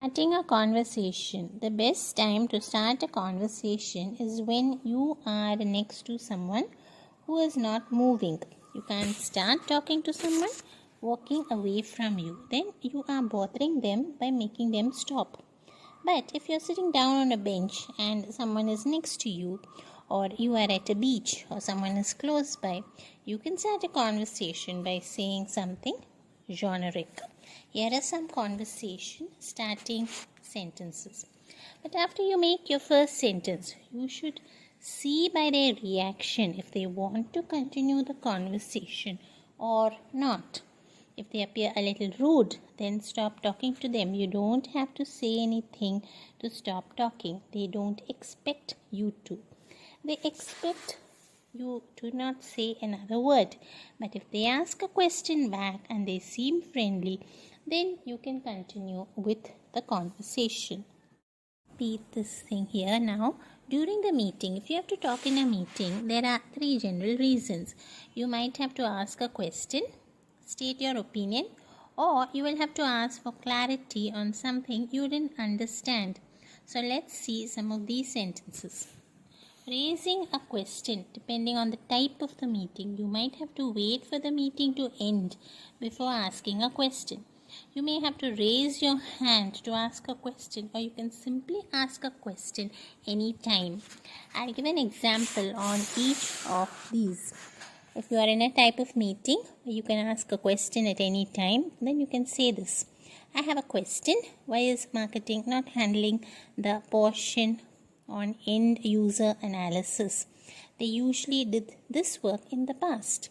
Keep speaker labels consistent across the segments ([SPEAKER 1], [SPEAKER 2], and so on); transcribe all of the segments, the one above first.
[SPEAKER 1] Starting a conversation. The best time to start a conversation is when you are next to someone who is not moving. You can't start talking to someone walking away from you. Then you are bothering them by making them stop. But if you're sitting down on a bench and someone is next to you, or you are at a beach or someone is close by, you can start a conversation by saying something generic. Here are some conversation starting sentences. But after you make your first sentence, you should see by their reaction if they want to continue the conversation or not. If they appear a little rude, then stop talking to them. You don't have to say anything to stop talking. They don't expect you to. They expect you to not say another word. But if they ask a question back and they seem friendly, then you can continue with the conversation. Repeat this thing here now. During the meeting, if you have to talk in a meeting, there are 3 general reasons. You might have to ask a question, state your opinion, or you will have to ask for clarity on something you didn't understand. So let's see some of these sentences. Raising a question. Depending on the type of the meeting, you might have to wait for the meeting to end before asking a question. You may have to raise your hand to ask a question, or you can simply ask a question anytime. I'll give an example on each of these. If you are in a type of meeting where you can ask a question at any time, then you can say this. I have a question. Why is marketing not handling the portion on end user analysis? They usually did this work in the past.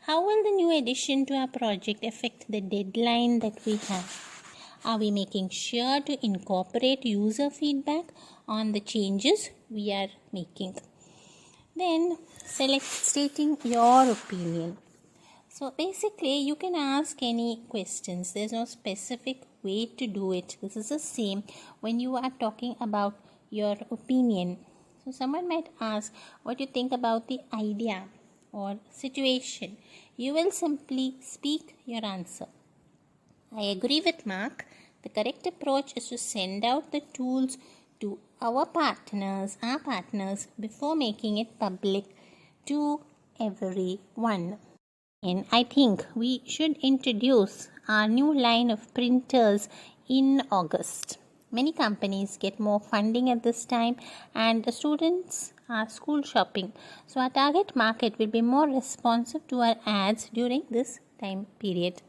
[SPEAKER 1] How will the new addition to our project affect the deadline that we have? Are we making sure to incorporate user feedback on the changes we are making? Then select stating your opinion. So basically you can ask any questions. There's no specific way to do it. This is the same when you are talking about your opinion. So someone might ask what you think about the idea or situation. You will simply speak your answer. I agree with Mark. The correct approach is to send out the tools to our partners, before making it public to everyone. And I think we should introduce our new line of printers in August. Many companies get more funding at this time, and the students are school shopping. So our target market will be more responsive to our ads during this time period.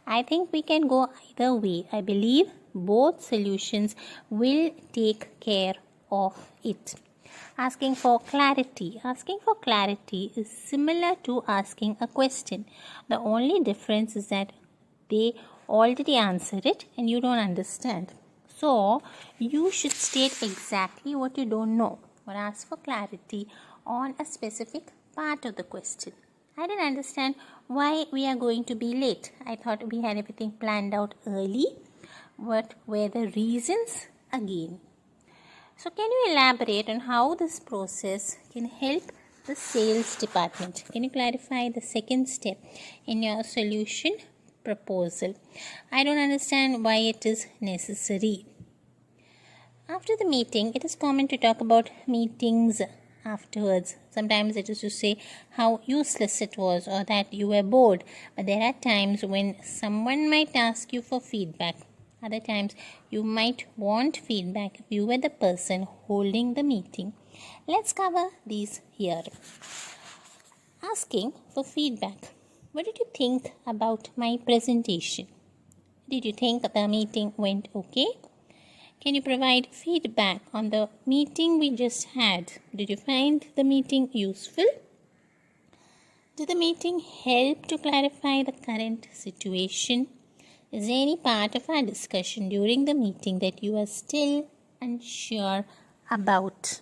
[SPEAKER 1] I think we can go either way. I believe both solutions will take care of it. Asking for clarity. Asking for clarity is similar to asking a question. The only difference is that they already answered it and you don't understand. So, you should state exactly what you don't know or ask for clarity on a specific part of the question. I didn't understand why we are going to be late. I thought we had everything planned out early. What were the reasons again? So, can you elaborate on how this process can help the sales department? Can you clarify the second step in your solution proposal? I don't understand why it is necessary. After the meeting, it is common to talk about meetings afterwards. Sometimes it is to say how useless it was or that you were bored. But there are times when someone might ask you for feedback. Other times you might want feedback if you were the person holding the meeting. Let's cover these here. Asking for feedback. What did you think about my presentation? Did you think the meeting went okay? Can you provide feedback on the meeting we just had? Did you find the meeting useful? Did the meeting help to clarify the current situation? Is there any part of our discussion during the meeting that you are still unsure about?